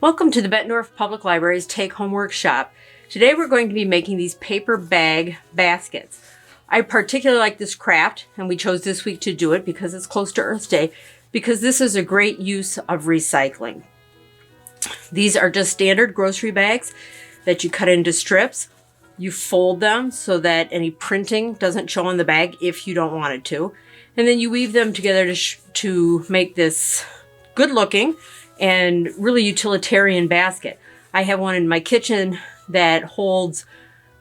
Welcome to the Bettendorf Public Library's Take Home Workshop. Today we're going to be making these paper bag baskets. I particularly like this craft, and we chose this week to do it because it's close to Earth Day, because this is a great use of recycling. These are just standard grocery bags that you cut into strips. You fold them so that any printing doesn't show on the bag if you don't want it to. And then you weave them together to make this good looking and really utilitarian basket. I have one in my kitchen that holds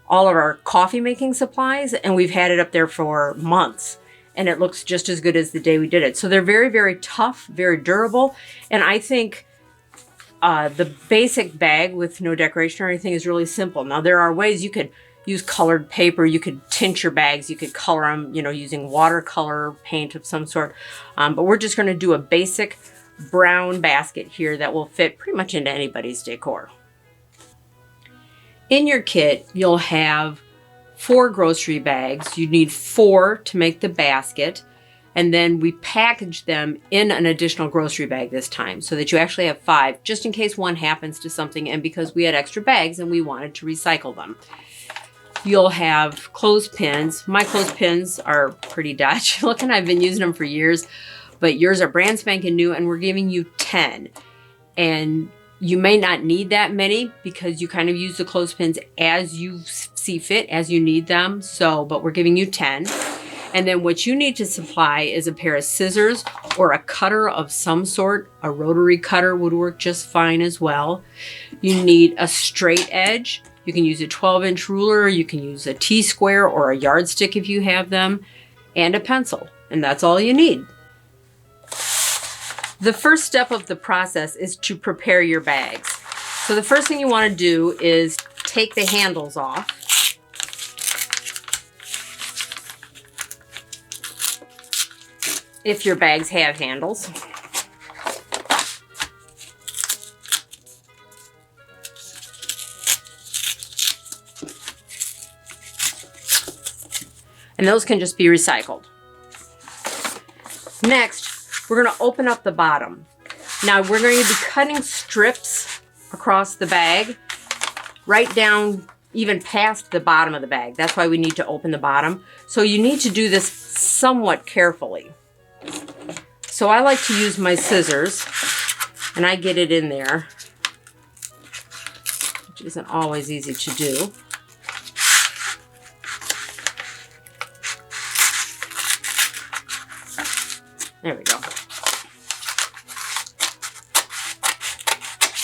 all of our coffee making supplies, and we've had it up there for months, and it looks just as good as the day we did it. So they're very, very tough, very durable, and I think the basic bag with no decoration or anything is really simple. Now there are ways you could use colored paper, you could tint your bags, you could color them, using watercolor paint of some sort, but we're just going to do a basic brown basket here that will fit pretty much into anybody's decor. In your kit, you'll have 4 grocery bags. You need 4 to make the basket, and then we package them in an additional grocery bag this time so that you actually have 5, just in case one happens to something and because we had extra bags and we wanted to recycle them. You'll have clothespins. My clothespins are pretty Dutch looking. I've been using them for years, but yours are brand spanking new, and we're giving you 10. And you may not need that many because you kind of use the clothespins as you see fit, as you need them. But we're giving you 10. And then what you need to supply is a pair of scissors or a cutter of some sort. A rotary cutter would work just fine as well. You need a straight edge. You can use a 12-inch ruler. You can use a T-square or a yardstick if you have them, and a pencil. And that's all you need. The first step of the process is to prepare your bags. So the first thing you want to do is take the handles off. If your bags have handles. And those can just be recycled. Next, we're going to open up the bottom. Now we're going to be cutting strips across the bag, right down even past the bottom of the bag. That's why we need to open the bottom. So you need to do this somewhat carefully. So I like to use my scissors, and I get it in there, which isn't always easy to do. There we go.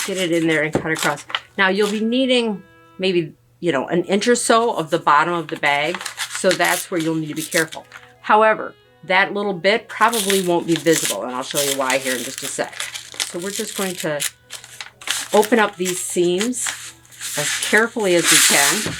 Get it in there and cut across. Now you'll be needing maybe, an inch or so of the bottom of the bag. So that's where you'll need to be careful. However, that little bit probably won't be visible, and I'll show you why here in just a sec. So we're just going to open up these seams as carefully as we can.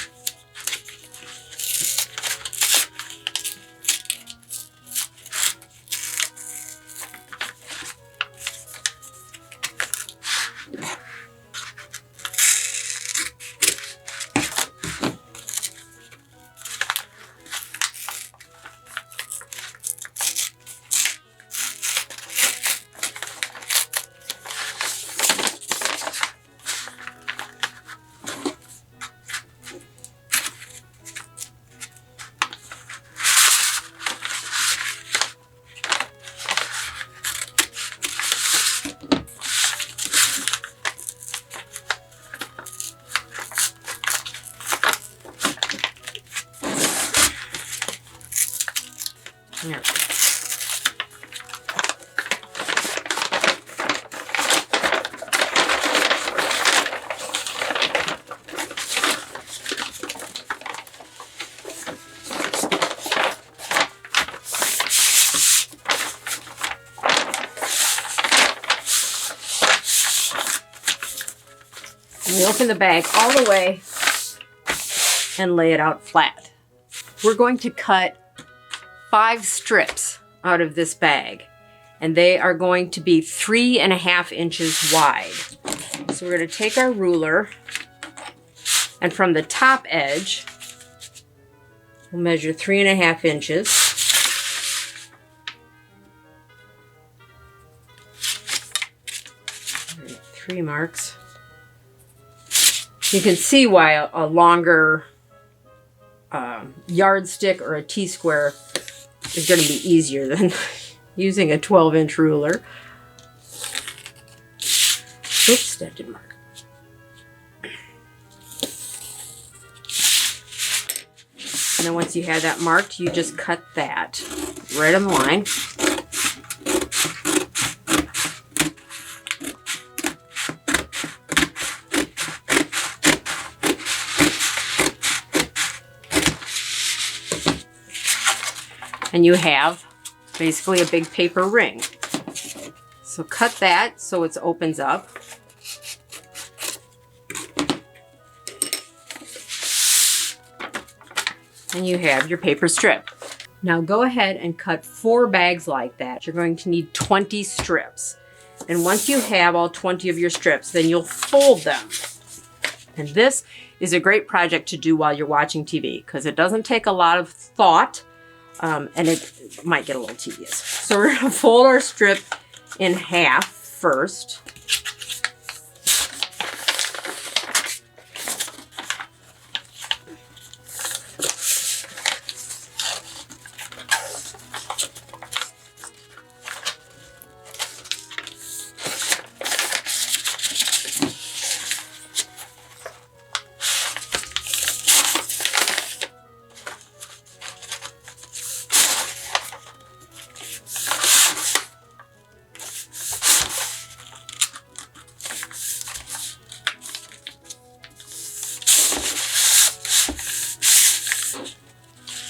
There. We open the bag all the way and lay it out flat. We're going to cut 5 strips out of this bag, and they are going to be 3.5 inches wide. So we're going to take our ruler, and from the top edge, we'll measure 3.5 inches. 3 marks. You can see why a longer yardstick or a T-square is going to be easier than using a 12-inch ruler. Oops, that didn't work. And then once you have that marked, you just cut that right on the line. And you have basically a big paper ring. So cut that so it opens up. And you have your paper strip. Now go ahead and cut 4 bags like that. You're going to need 20 strips. And once you have all 20 of your strips, then you'll fold them. And this is a great project to do while you're watching TV because it doesn't take a lot of thought. And it might get a little tedious. So we're going to fold our strip in half first.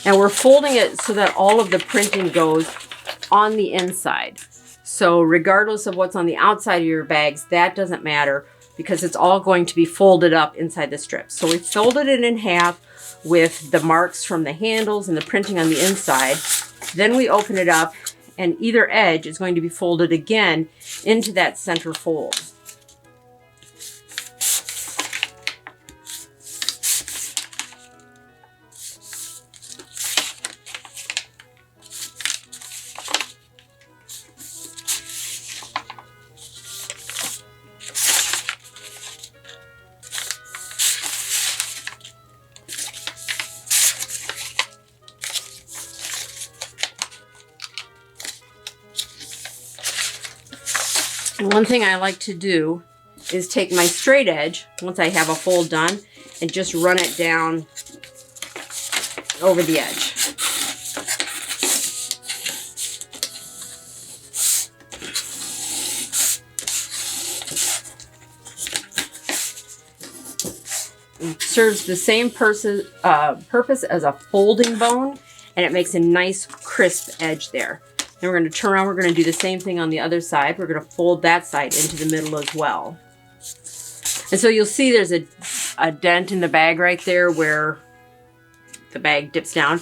And we're folding it so that all of the printing goes on the inside. So regardless of what's on the outside of your bags, that doesn't matter because it's all going to be folded up inside the strips. So we folded it in half with the marks from the handles and the printing on the inside. Then we open it up and either edge is going to be folded again into that center fold. And one thing I like to do is take my straight edge, once I have a fold done, and just run it down over the edge. It serves the same purpose as a folding bone, and it makes a nice crisp edge there. Then we're going to turn around. We're going to do the same thing on the other side. We're going to fold that side into the middle as well. And so you'll see there's a dent in the bag right there where the bag dips down.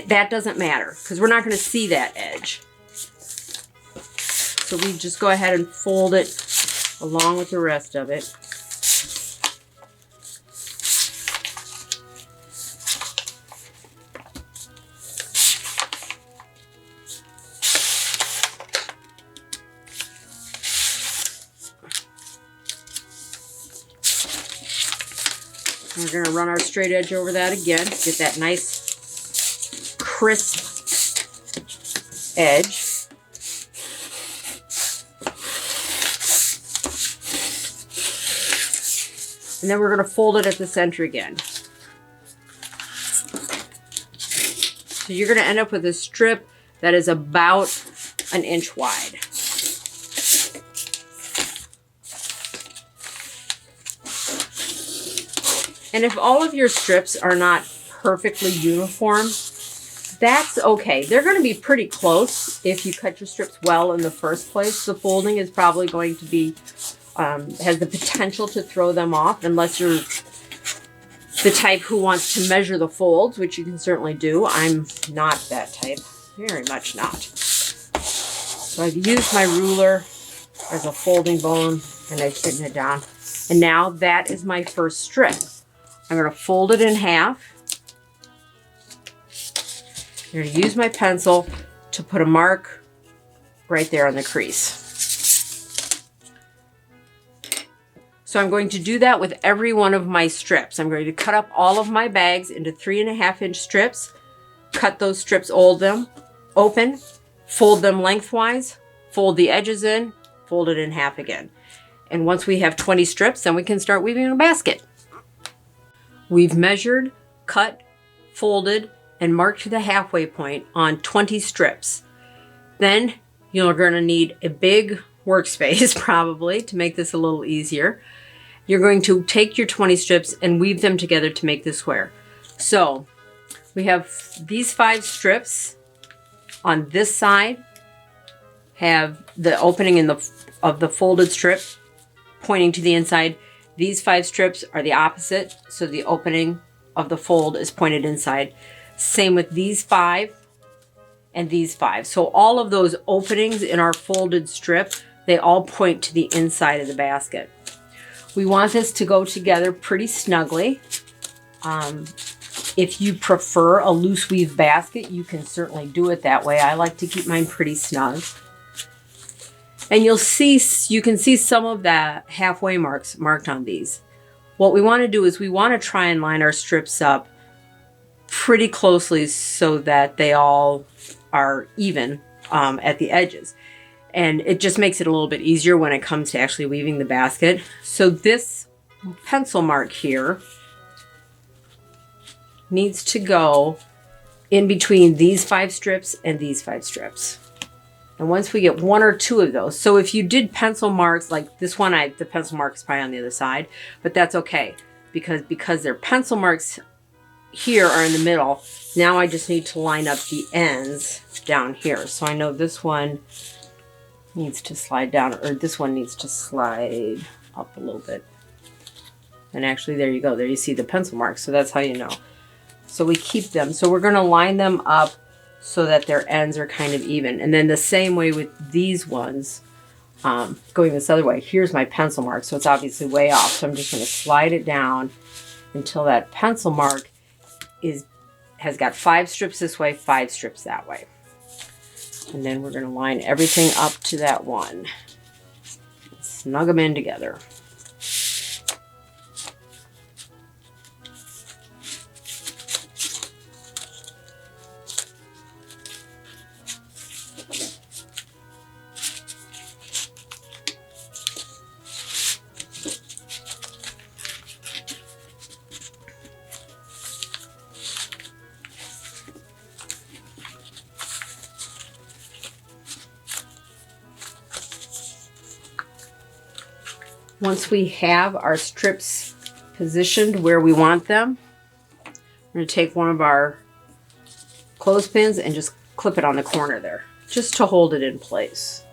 That doesn't matter because we're not going to see that edge. So we just go ahead and fold it along with the rest of it. We're going to run our straight edge over that again, get that nice crisp edge. And then we're going to fold it at the center again. So you're going to end up with a strip that is about 1 inch wide. And if all of your strips are not perfectly uniform, that's okay. They're going to be pretty close if you cut your strips well in the first place. The folding is probably going to be, has the potential to throw them off unless you're the type who wants to measure the folds, which you can certainly do. I'm not that type, very much not. So I've used my ruler as a folding bone and I've taken it down. And now that is my first strip. I'm going to fold it in half. I'm going to use my pencil to put a mark right there on the crease. So I'm going to do that with every one of my strips. I'm going to cut up all of my bags into 3.5-inch strips, cut those strips, open, fold them lengthwise, fold the edges in, fold it in half again. And once we have 20 strips, then we can start weaving a basket. We've measured, cut, folded, and marked the halfway point on 20 strips. Then you're going to need a big workspace probably to make this a little easier. You're going to take your 20 strips and weave them together to make this square. So we have these 5 strips on this side, have the opening of the folded strip pointing to the inside. These 5 strips are the opposite, so the opening of the fold is pointed inside. Same with these 5 and these 5. So all of those openings in our folded strip, they all point to the inside of the basket. We want this to go together pretty snugly. If you prefer a loose weave basket, you can certainly do it that way. I like to keep mine pretty snug. And you can see some of the halfway marks marked on these. What we want to do is we want to try and line our strips up pretty closely so that they all are even at the edges. And it just makes it a little bit easier when it comes to actually weaving the basket. So this pencil mark here needs to go in between these 5 strips and these 5 strips. And once we get 1 or 2 of those, so if you did pencil marks like this one, the pencil mark is probably on the other side, but that's okay because they're pencil marks here are in the middle. Now I just need to line up the ends down here. So I know this one needs to slide down, or this one needs to slide up a little bit. And actually, there you go. There you see the pencil marks. So that's how you know. So we keep them. So we're going to line them up so that their ends are kind of even. And then the same way with these ones, going this other way. Here's my pencil mark. So it's obviously way off. So I'm just going to slide it down until that pencil mark has got 5 strips this way, 5 strips that way. And then we're going to line everything up to that one. Snug them in together. Once we have our strips positioned where we want them, we're going to take one of our clothespins and just clip it on the corner there, just to hold it in place.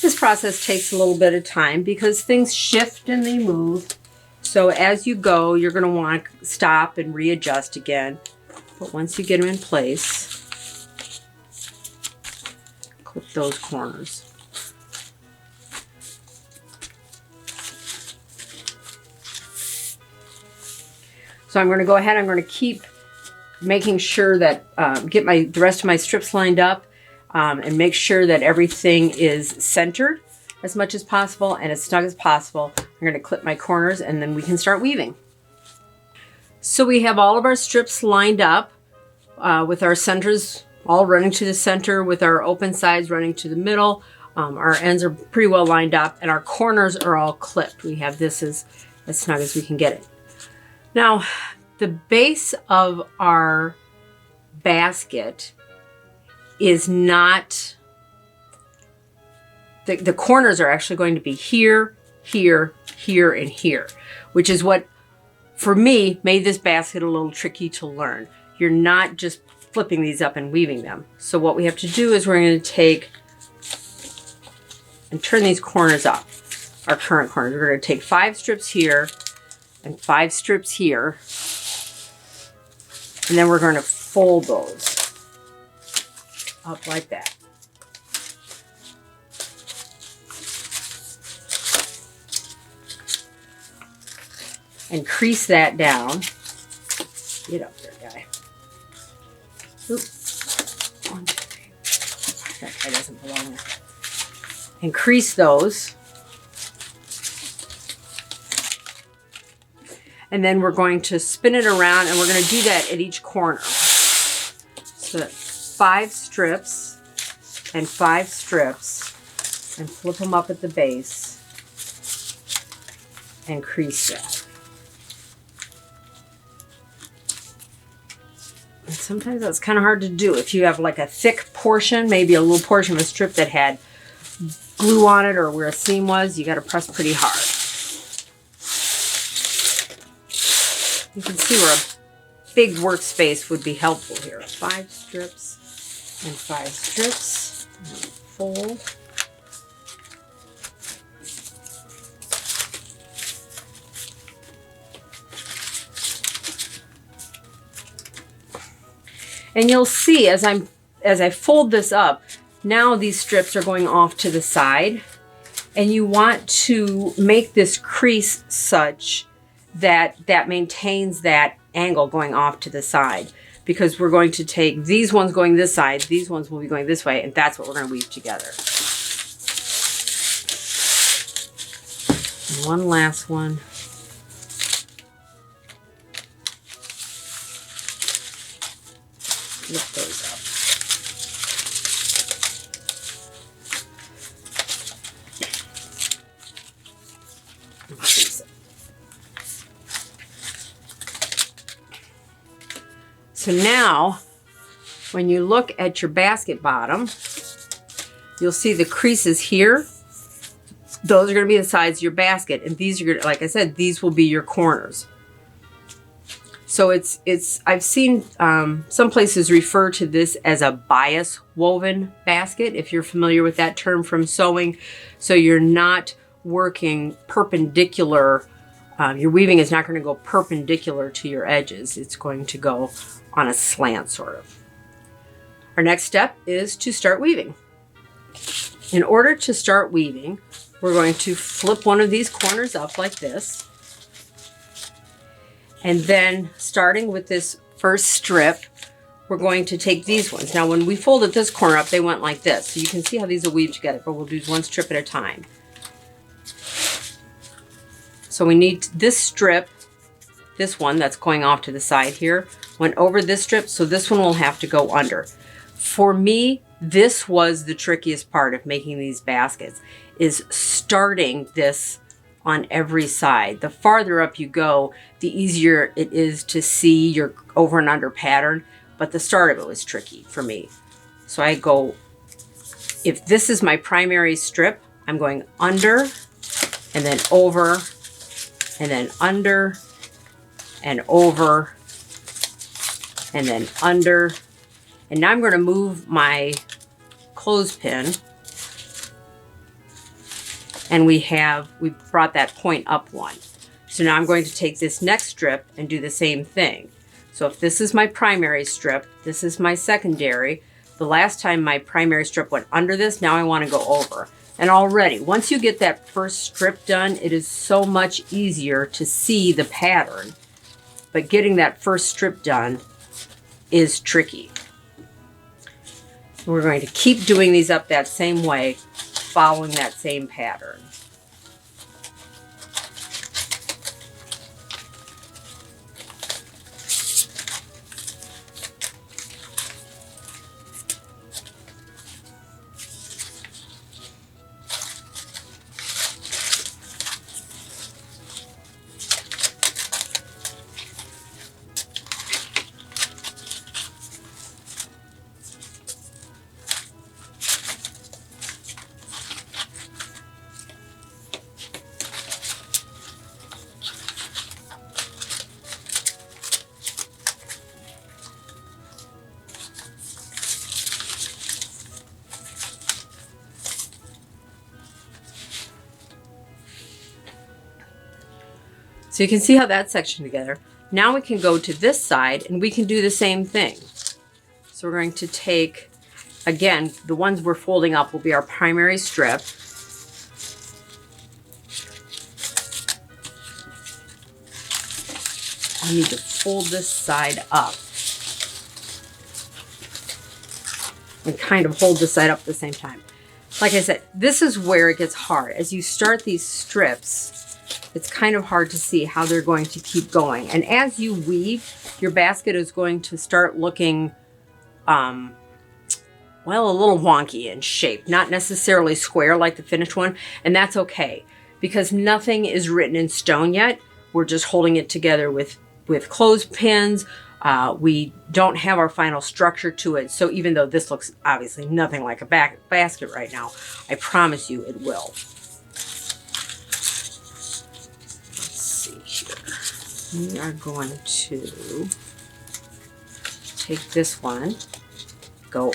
This process takes a little bit of time because things shift and they move. So as you go, you're going to want to stop and readjust again. But once you get them in place, clip those corners. So I'm going to go ahead, I'm going to keep making sure that, get the rest of my strips lined up and make sure that everything is centered as much as possible and as snug as possible. I'm going to clip my corners and then we can start weaving. So we have all of our strips lined up with our centers all running to the center, with our open sides running to the middle. Our ends are pretty well lined up and our corners are all clipped. We have this as snug as we can get it. Now, the base of our basket is not, the corners are actually going to be here, here, here, and here, which is what, for me, made this basket a little tricky to learn. You're not just flipping these up and weaving them. So what we have to do is we're going to take and turn these corners up, our current corners. We're going to take 5 strips here and 5 strips here, and then we're going to fold those up like that. And crease that down. Get up there, guy. Oop. 1, 2, 3. That tie doesn't belong there. And crease those. And then we're going to spin it around, and we're going to do that at each corner. So that's 5 strips and 5 strips, and flip them up at the base and crease that. And sometimes that's kind of hard to do. If you have like a thick portion, maybe a little portion of a strip that had glue on it or where a seam was, you got to press pretty hard. You can see where a big workspace would be helpful here. 5 strips and 5 strips. And fold. And you'll see as I fold this up, now these strips are going off to the side, and you want to make this crease such that maintains that angle going off to the side, because we're going to take these ones going this side, these ones will be going this way, and that's what we're going to weave together. And one last one. Lift those up. So now, when you look at your basket bottom, you'll see the creases here. Those are going to be the sides of your basket, and these are going to, like I said, these will be your corners. So I've seen some places refer to this as a bias woven basket, if you're familiar with that term from sewing. So you're not working perpendicular. Your weaving is not going to go perpendicular to your edges. It's going to go on a slant, sort of. Our next step is to start weaving. In order to start weaving, we're going to flip one of these corners up like this. And then, starting with this first strip, we're going to take these ones. Now, when we folded this corner up, they went like this. So you can see how these will weave together, but we'll do one strip at a time. So we need this strip, this one that's going off to the side here, went over this strip, so this one will have to go under. For me, this was the trickiest part of making these baskets, is starting this on every side. The farther up you go, the easier it is to see your over and under pattern, but the start of it was tricky for me. So I go, if this is my primary strip, I'm going under and then over and then under and over and then under. And now I'm going to move my clothespin, and we brought that point up one. So now I'm going to take this next strip and do the same thing. So if this is my primary strip, this is my secondary. The last time my primary strip went under this, now I want to go over. And already, once you get that first strip done, it is so much easier to see the pattern. But getting that first strip done is tricky. We're going to keep doing these up that same way, following that same pattern. So you can see how that's sectioned together. Now we can go to this side and we can do the same thing. So we're going to take, again, the ones we're folding up will be our primary strip. I need to fold this side up. and kind of hold the side up at the same time. Like I said, this is where it gets hard. As you start these strips, it's kind of hard to see how they're going to keep going. And as you weave, your basket is going to start looking, well, a little wonky in shape, not necessarily square like the finished one. And that's okay, because nothing is written in stone yet. We're just holding it together with clothespins. We don't have our final structure to it. So even though this looks obviously nothing like a basket right now, I promise you it will. Let's see here. We are going to take this one, go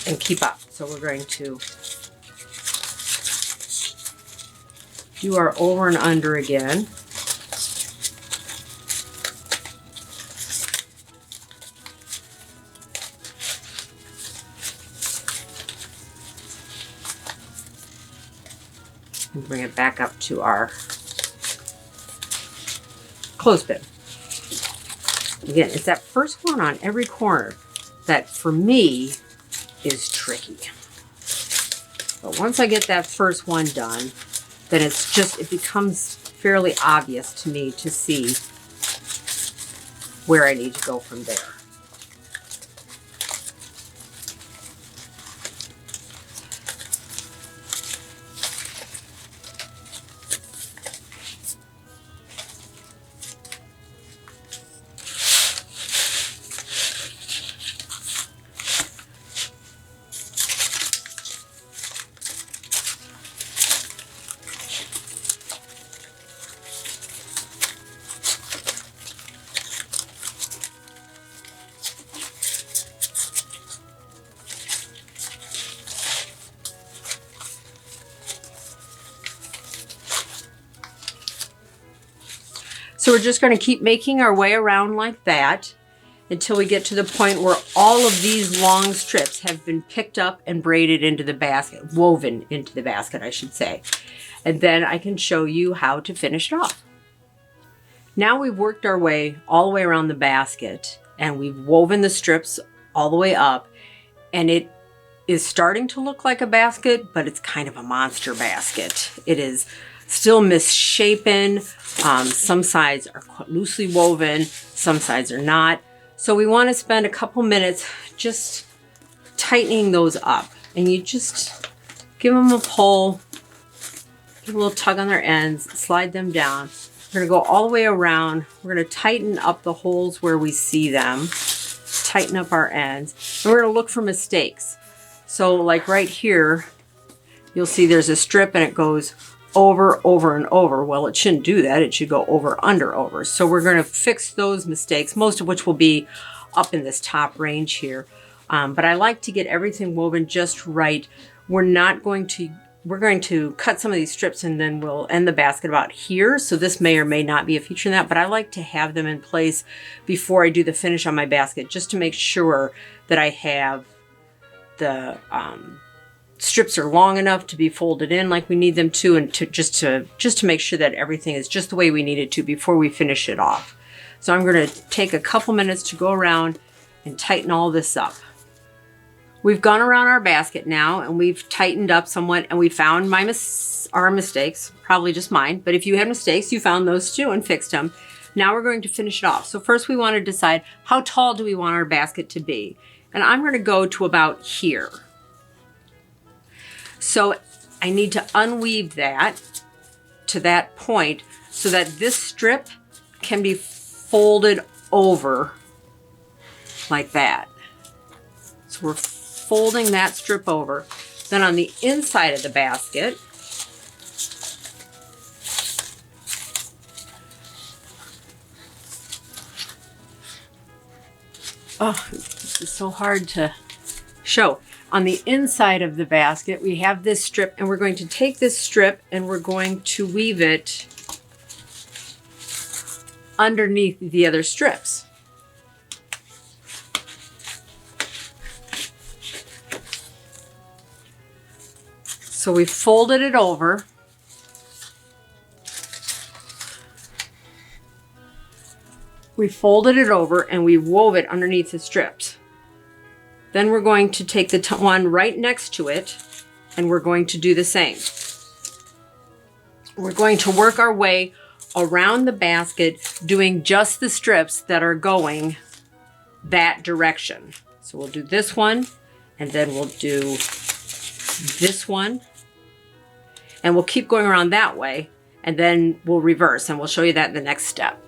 and keep up. So we're going to do our over and under again. And bring it back up to our clothespin. Again, it's that first one on every corner that for me is tricky. But once I get that first one done, then it becomes fairly obvious to me to see where I need to go from there. So we're just going to keep making our way around like that until we get to the point where all of these long strips have been picked up and braided into the basket, woven into the basket, I should say. And then I can show you how to finish it off. Now we've worked our way all the way around the basket and we've woven the strips all the way up, and it is starting to look like a basket, but it's kind of a monster basket. It is still misshapen. Some sides are quite loosely woven, some sides are not. So we want to spend a couple minutes just tightening those up. And you just give them a pull, give a little tug on their ends, slide them down. We're going to go all the way around. We're going to tighten up the holes where we see them, tighten up our ends, and we're going to look for mistakes. So like right here, you'll see there's a strip and it goes over, over, and over. Well, it shouldn't do that. It should go over, under, over. So we're going to fix those mistakes, most of which will be up in this top range here. But I like to get everything woven just right. We're going to cut some of these strips and then we'll end the basket about here. So this may or may not be a feature in that, but I like to have them in place before I do the finish on my basket, just to make sure that I have the strips are long enough to be folded in like we need them to, and just to make sure that everything is just the way we need it to before we finish it off. So I'm going to take a couple minutes to go around and tighten all this up. We've gone around our basket now and we've tightened up somewhat, and we found our mistakes, probably just mine, but if you had mistakes, you found those too and fixed them. Now we're going to finish it off. So first we want to decide, how tall do we want our basket to be? And I'm going to go to about here. So I need to unweave that to that point so that this strip can be folded over like that. So we're folding that strip over. Then on the inside of the basket, oh, this is so hard to show. On the inside of the basket, we have this strip, and we're going to take this strip and we're going to weave it underneath the other strips. So we folded it over. We folded it over and we wove it underneath the strips. Then we're going to take the one right next to it, and we're going to do the same. We're going to work our way around the basket, doing just the strips that are going that direction. So we'll do this one, and then we'll do this one, and we'll keep going around that way, and then we'll reverse, and we'll show you that in the next step.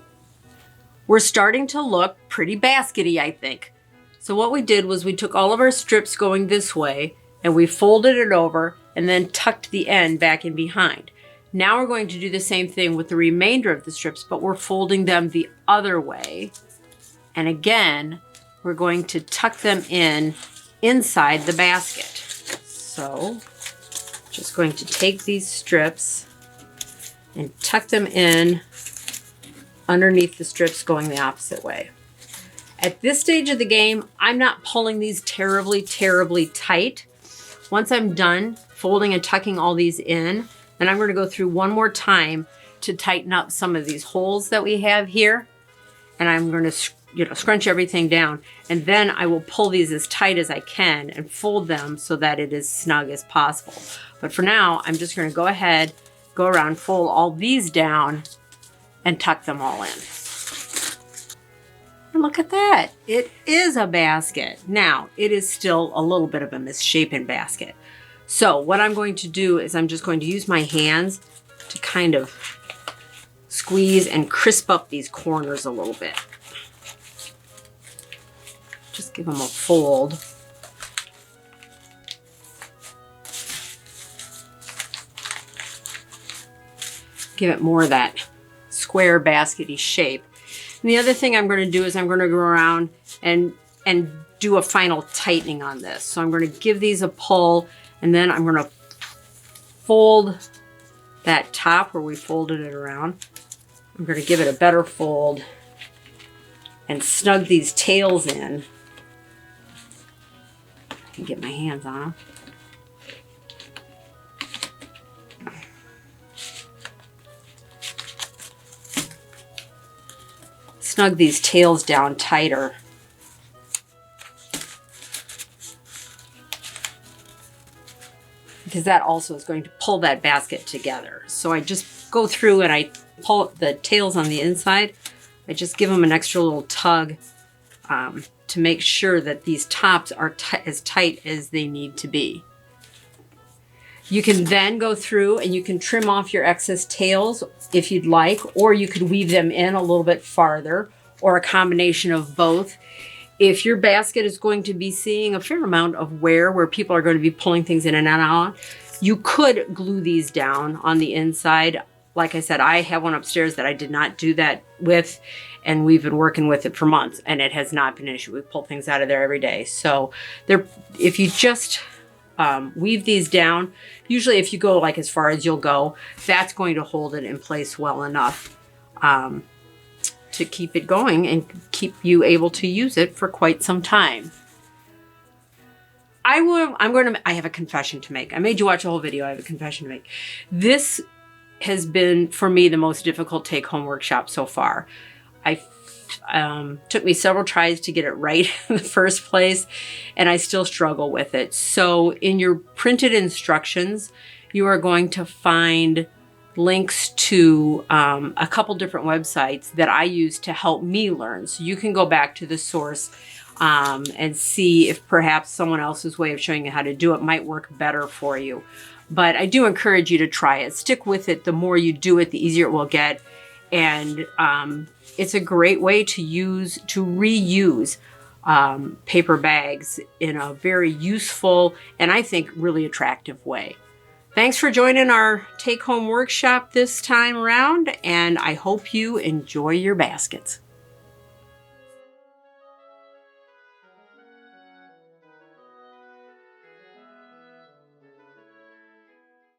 We're starting to look pretty baskety, I think. So what we did was we took all of our strips going this way, and we folded it over, and then tucked the end back in behind. Now we're going to do the same thing with the remainder of the strips, but we're folding them the other way. And again, we're going to tuck them in inside the basket. So just going to take these strips and tuck them in underneath the strips going the opposite way. At this stage of the game, I'm not pulling these terribly tight. Once I'm done folding and tucking all these in, then I'm going to go through one more time to tighten up some of these holes that we have here. And I'm going to scrunch everything down. And then I will pull these as tight as I can and fold them so that it is snug as possible. But for now, I'm just going to go ahead, go around, fold all these down, and tuck them all in. And look at that. It is a basket. Now, it is still a little bit of a misshapen basket. So what I'm going to do is I'm just going to use my hands to kind of squeeze and crisp up these corners a little bit. Just give them a fold. Give it more of that square baskety shape. And the other thing I'm going to do is I'm going to go around and do a final tightening on this. So I'm going to give these a pull, and then I'm going to fold that top where we folded it around. I'm going to give it a better fold and snug these tails in. I can get my hands on them. Snug these tails down tighter. Because that also is going to pull that basket together. So I just go through and I pull the tails on the inside. I just give them an extra little tug to make sure that these tops are as tight as they need to be. You can then go through and you can trim off your excess tails if you'd like, or you could weave them in a little bit farther, or a combination of both. If your basket is going to be seeing a fair amount of wear, where people are going to be pulling things in and out, you could glue these down on the inside. Like I said, I have one upstairs that I did not do that with, and we've been working with it for months, and it has not been an issue. We pull things out of there every day. So if you just weave these down, usually if you go like as far as you'll go, that's going to hold it in place well enough to keep it going and keep you able to use it for quite some time. I have a confession to make. I made you watch a whole video. I have a confession to make. This has been, for me, the most difficult take-home workshop so far. Took me several tries to get it right in the first place, and I still struggle with it. So in your printed instructions, you are going to find links to a couple different websites that I use to help me learn. So you can go back to the source and see if perhaps someone else's way of showing you how to do it might work better for you. But I do encourage you to try it. Stick with it. The more you do it, the easier it will get. And it's a great way to reuse paper bags in a very useful and I think really attractive way. Thanks for joining our take-home workshop this time around, and I hope you enjoy your baskets.